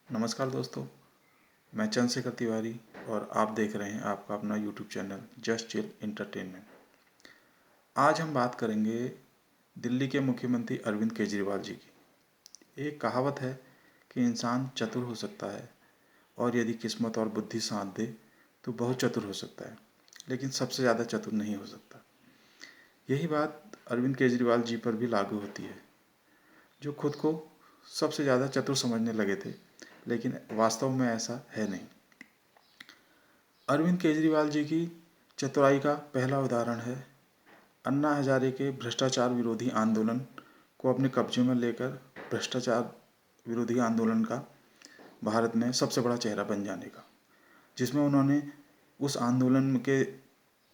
नमस्कार दोस्तों, मैं चंद्रशेखर तिवारी और आप देख रहे हैं आपका अपना YouTube channel just chill entertainment. आज हम बात करेंगे दिल्ली के मुख्यमंत्री अरविंद केजरीवाल जी की। एक कहावत है कि इंसान चतुर हो सकता है और यदि किस्मत और बुद्धि साथ दे तो बहुत चतुर हो सकता है, लेकिन सबसे ज़्यादा चतुर नहीं हो सकता। यही बात अरविंद केजरीवाल जी पर भी लागू होती है, जो खुद को सबसे ज़्यादा चतुर समझने लगे थे, लेकिन वास्तव में ऐसा है नहीं। अरविंद केजरीवाल जी की चतुराई का पहला उदाहरण है अन्ना हजारे के भ्रष्टाचार विरोधी आंदोलन को अपने कब्जे में लेकर भ्रष्टाचार विरोधी आंदोलन का भारत में सबसे बड़ा चेहरा बन जाने का, जिसमें उन्होंने उस आंदोलन के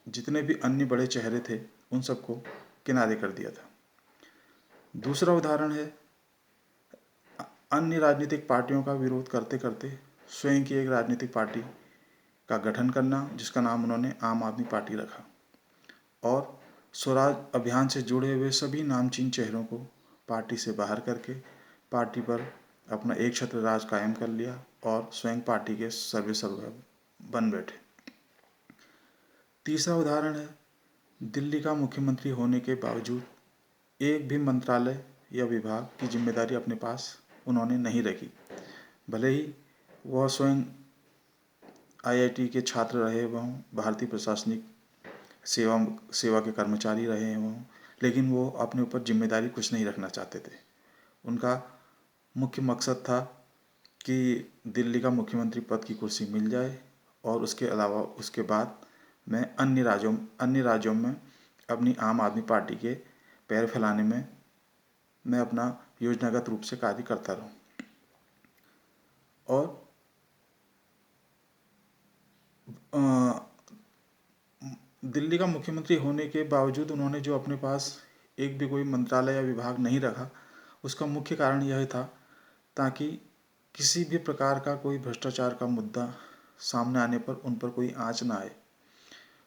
जितने भी अन्य बड़े चेहरे थे उन सबको किनारे कर दिया था। दूसरा उदाहरण है अन्य राजनीतिक पार्टियों का विरोध करते करते स्वयं की एक राजनीतिक पार्टी का गठन करना, जिसका नाम उन्होंने आम आदमी पार्टी रखा, और स्वराज अभियान से जुड़े हुए सभी नामचीन चेहरों को पार्टी से बाहर करके पार्टी पर अपना एक छत्र राज कायम कर लिया और स्वयं पार्टी के सर्वेसर्वा बन बैठे। तीसरा उदाहरण है दिल्ली का मुख्यमंत्री होने के बावजूद एक भी मंत्रालय या विभाग की जिम्मेदारी अपने पास उन्होंने नहीं रखी, भले ही वह स्वयं आईआईटी के छात्र रहे हों, भारतीय प्रशासनिक सेवा सेवा के कर्मचारी रहे हों, लेकिन वो अपने ऊपर जिम्मेदारी कुछ नहीं रखना चाहते थे। उनका मुख्य मकसद था कि दिल्ली का मुख्यमंत्री पद की कुर्सी मिल जाए और उसके अलावा उसके बाद मैं अन्य राज्यों में अपनी आम आदमी पार्टी के पैर फैलाने में मैं अपना योजनागत रूप से कार्य करता रहूं। और दिल्ली का मुख्यमंत्री होने के बावजूद उन्होंने जो अपने पास एक भी कोई मंत्रालय या विभाग नहीं रखा, उसका मुख्य कारण यह था ताकि किसी भी प्रकार का कोई भ्रष्टाचार का मुद्दा सामने आने पर उन पर कोई आंच ना आए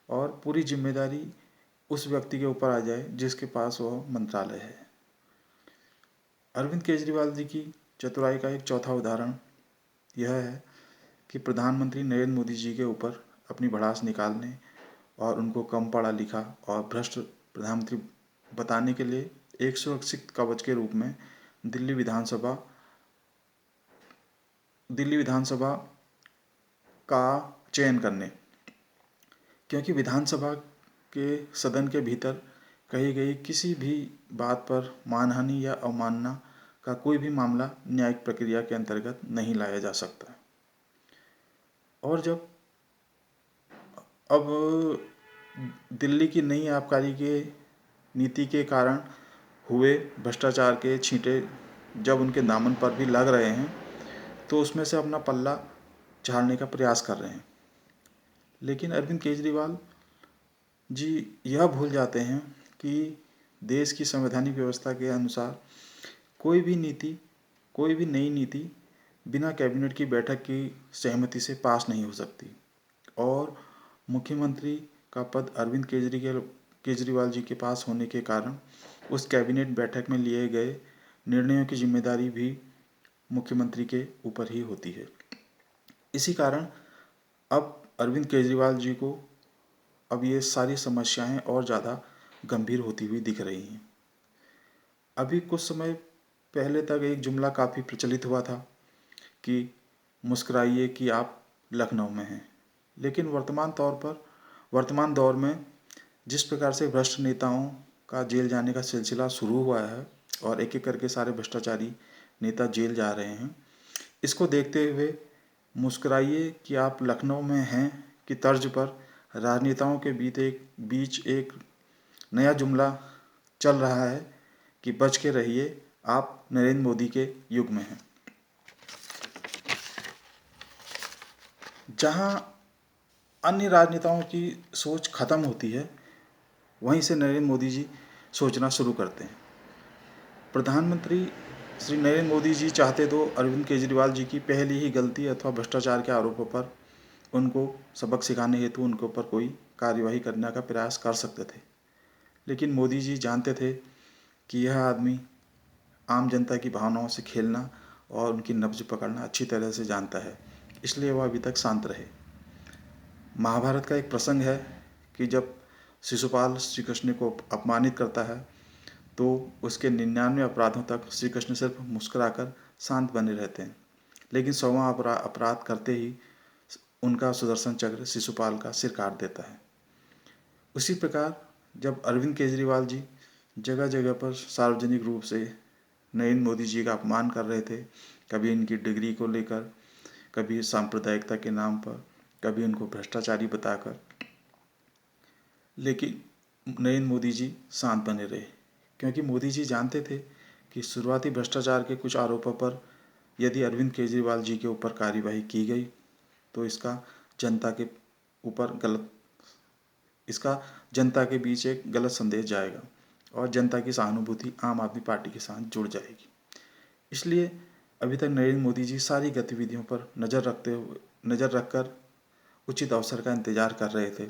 और पूरी जिम्मेदारी उस व्यक्ति के ऊपर आ जाए जिसके पास वह मंत्रालय है। अरविंद केजरीवाल जी की चतुराई का एक चौथा उदाहरण यह है कि प्रधानमंत्री नरेंद्र मोदी जी के ऊपर अपनी भड़ास निकालने और उनको कम पढ़ा लिखा और भ्रष्ट प्रधानमंत्री बताने के लिए एक सुरक्षित कवच के रूप में दिल्ली विधानसभा का चयन करने, क्योंकि विधानसभा के सदन के भीतर कही गई किसी भी बात पर मानहानि या अवमानना का कोई भी मामला न्यायिक प्रक्रिया के अंतर्गत नहीं लाया जा सकता। और जब अब दिल्ली की नई आबकारी के नीति के कारण हुए भ्रष्टाचार के छींटे जब उनके दामन पर भी लग रहे हैं, तो उसमें से अपना पल्ला झाड़ने का प्रयास कर रहे हैं। लेकिन अरविंद केजरीवाल जी यह भूल जाते हैं कि देश की संवैधानिक व्यवस्था के अनुसार कोई भी नई नीति बिना कैबिनेट की बैठक की सहमति से पास नहीं हो सकती, और मुख्यमंत्री का पद अरविंद केजरीवाल जी के पास होने के कारण उस कैबिनेट बैठक में लिए गए निर्णयों की जिम्मेदारी भी मुख्यमंत्री के ऊपर ही होती है। इसी कारण अब अरविंद केजरीवाल जी को अब ये सारी समस्याएं और ज़्यादा गंभीर होती हुई दिख रही हैं। अभी कुछ समय पहले तक एक जुमला काफ़ी प्रचलित हुआ था कि मुस्कुराइए कि आप लखनऊ में हैं, लेकिन वर्तमान दौर में जिस प्रकार से भ्रष्ट नेताओं का जेल जाने का सिलसिला शुरू हुआ है और एक एक करके सारे भ्रष्टाचारी नेता जेल जा रहे हैं, इसको देखते हुए मुस्कुराइए कि आप लखनऊ में हैं की तर्ज पर राजनेताओं के बीच एक नया जुमला चल रहा है कि बच के रहिए, आप नरेंद्र मोदी के युग में हैं। जहां अन्य राजनेताओं की सोच खत्म होती है, वहीं से नरेंद्र मोदी जी सोचना शुरू करते हैं। प्रधानमंत्री श्री नरेंद्र मोदी जी चाहते तो अरविंद केजरीवाल जी की पहली ही गलती अथवा भ्रष्टाचार के आरोपों पर उनको सबक सिखाने हेतु उनके ऊपर कोई कार्यवाही करने का प्रयास कर सकते थे, लेकिन मोदी जी जानते थे कि यह आदमी आम जनता की भावनाओं से खेलना और उनकी नब्ज पकड़ना अच्छी तरह से जानता है, इसलिए वह अभी तक शांत रहे। महाभारत का एक प्रसंग है कि जब शिशुपाल श्री कृष्ण को अपमानित करता है तो उसके 99 अपराधों तक श्री कृष्ण सिर्फ मुस्कुराकर शांत बने रहते हैं, लेकिन 100वां अपराध करते ही उनका सुदर्शन चक्र शिशुपाल का सिर काट देता है। उसी प्रकार जब अरविंद केजरीवाल जी जगह जगह पर सार्वजनिक रूप से नरेंद्र मोदी जी का अपमान कर रहे थे, कभी इनकी डिग्री को लेकर, कभी सांप्रदायिकता के नाम पर, कभी उनको भ्रष्टाचारी बताकर, लेकिन नरेंद्र मोदी जी शांत बने रहे, क्योंकि मोदी जी जानते थे कि शुरुआती भ्रष्टाचार के कुछ आरोपों पर यदि अरविंद केजरीवाल जी के ऊपर कार्यवाही की गई तो इसका जनता के बीच एक गलत संदेश जाएगा और जनता की सहानुभूति आम आदमी पार्टी के साथ जुड़ जाएगी। इसलिए अभी तक नरेंद्र मोदी जी सारी गतिविधियों पर नज़र रखकर उचित अवसर का इंतजार कर रहे थे,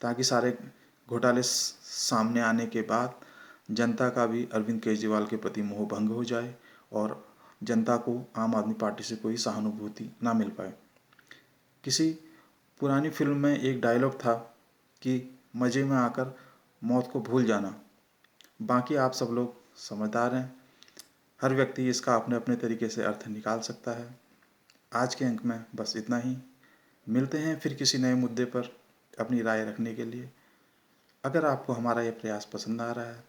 ताकि सारे घोटाले सामने आने के बाद जनता का भी अरविंद केजरीवाल के प्रति मोह भंग हो जाए और जनता को आम आदमी पार्टी से कोई सहानुभूति ना मिल पाए। किसी पुरानी फिल्म में एक डायलॉग था कि मज़े में आकर मौत को भूल जाना। बाकी आप सब लोग समझदार हैं, हर व्यक्ति इसका अपने अपने तरीके से अर्थ निकाल सकता है। आज के अंक में बस इतना ही। मिलते हैं फिर किसी नए मुद्दे पर अपनी राय रखने के लिए। अगर आपको हमारा यह प्रयास पसंद आ रहा है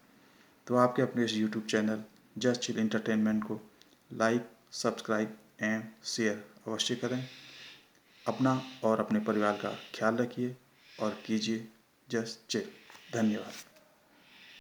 तो आपके अपने इस YouTube channel just chill entertainment को लाइक, सब्सक्राइब एंड शेयर अवश्य करें। अपना और अपने परिवार का ख्याल रखिए और कीजिए जस्ट चिल। धन्यवाद।